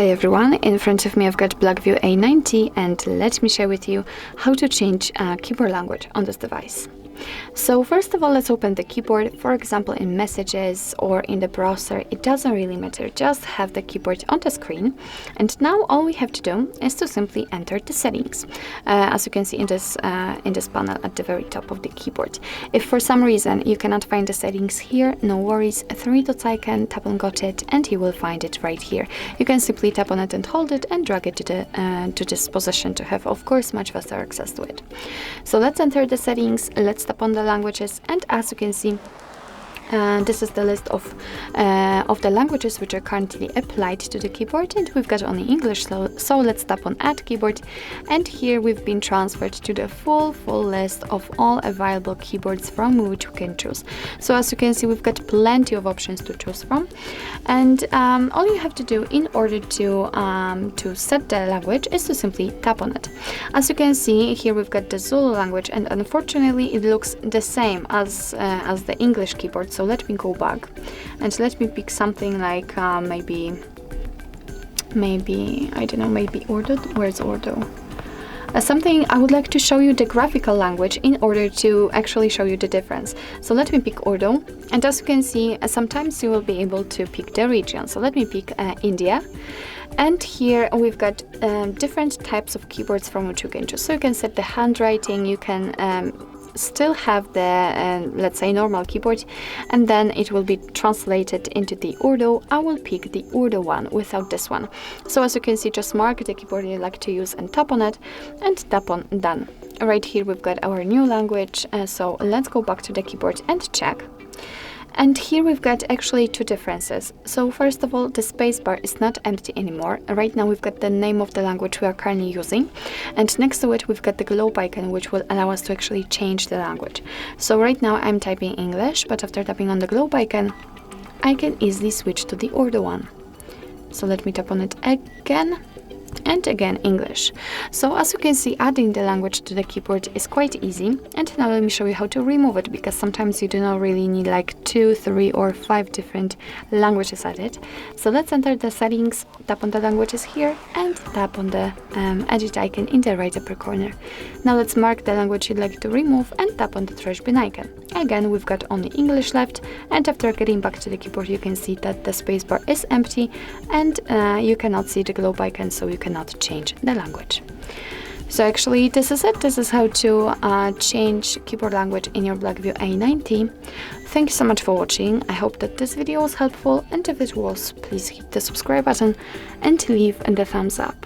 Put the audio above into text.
Hi everyone, in front of me I've got Blackview A90 and let me share with you how to change keyboard language on this device. So first of all, let's open the keyboard. For example, in messages or in the browser, it doesn't really matter, just have the keyboard on the screen. And now all we have to do is to simply enter the settings, as you can see in this panel at the very top of the keyboard. If for some reason you cannot find the settings here, no worries, 3 dots icon, tap on got it and you will find it right here. You can simply tap on it and hold it and drag it to this position to have, of course, much faster access to it. So let's enter the settings, let's tap on the languages, and as you can see, this is the list of the languages which are currently applied to the keyboard, and we've got only English, so let's tap on Add Keyboard, and here we've been transferred to the full list of all available keyboards from which we can choose. So as you can see, we've got plenty of options to choose from, and all you have to do in order to set the language is to simply tap on it. As you can see here, we've got the Zulu language, and unfortunately it looks the same as the English keyboard. So let me go back and let me pick something like maybe I don't know, maybe Urdu. Where's Urdu? Something I would like to show you the graphical language in order to actually show you the difference. So let me pick Urdu, and as you can see, sometimes you will be able to pick the region. So let me pick India. And here we've got different types of keyboards from which you can choose. So you can set the handwriting, you can still have the let's say normal keyboard, and then it will be translated into the Urdu. I will pick the Urdu one without this one. So as you can see, just mark the keyboard you like to use and tap on it and tap on done. Right here we've got our new language, so let's go back to the keyboard and check. And here we've got actually two differences. So first of all, the spacebar is not empty anymore. Right now we've got the name of the language we are currently using, and next to it we've got the globe icon, which will allow us to actually change the language. So right now I'm typing English, but after tapping on the globe icon I can easily switch to the Urdu one. So let me tap on it again and again English. So as you can see, adding the language to the keyboard is quite easy. And now let me show you how to remove it, because sometimes you do not really need like 2, 3 or 5 different languages added. So let's enter the settings, tap on the languages here and tap on the edit icon in the right upper corner. Now let's mark the language you'd like to remove and tap on the trash bin icon. Again, we've got only English left, and after getting back to the keyboard you can see that the spacebar is empty and you cannot see the globe icon, so you cannot change the language. So actually this is it. This is how to change keyboard language in your Blackview A90. Thank you so much for watching. I hope that this video was helpful, and if it was, please hit the subscribe button and leave the thumbs up.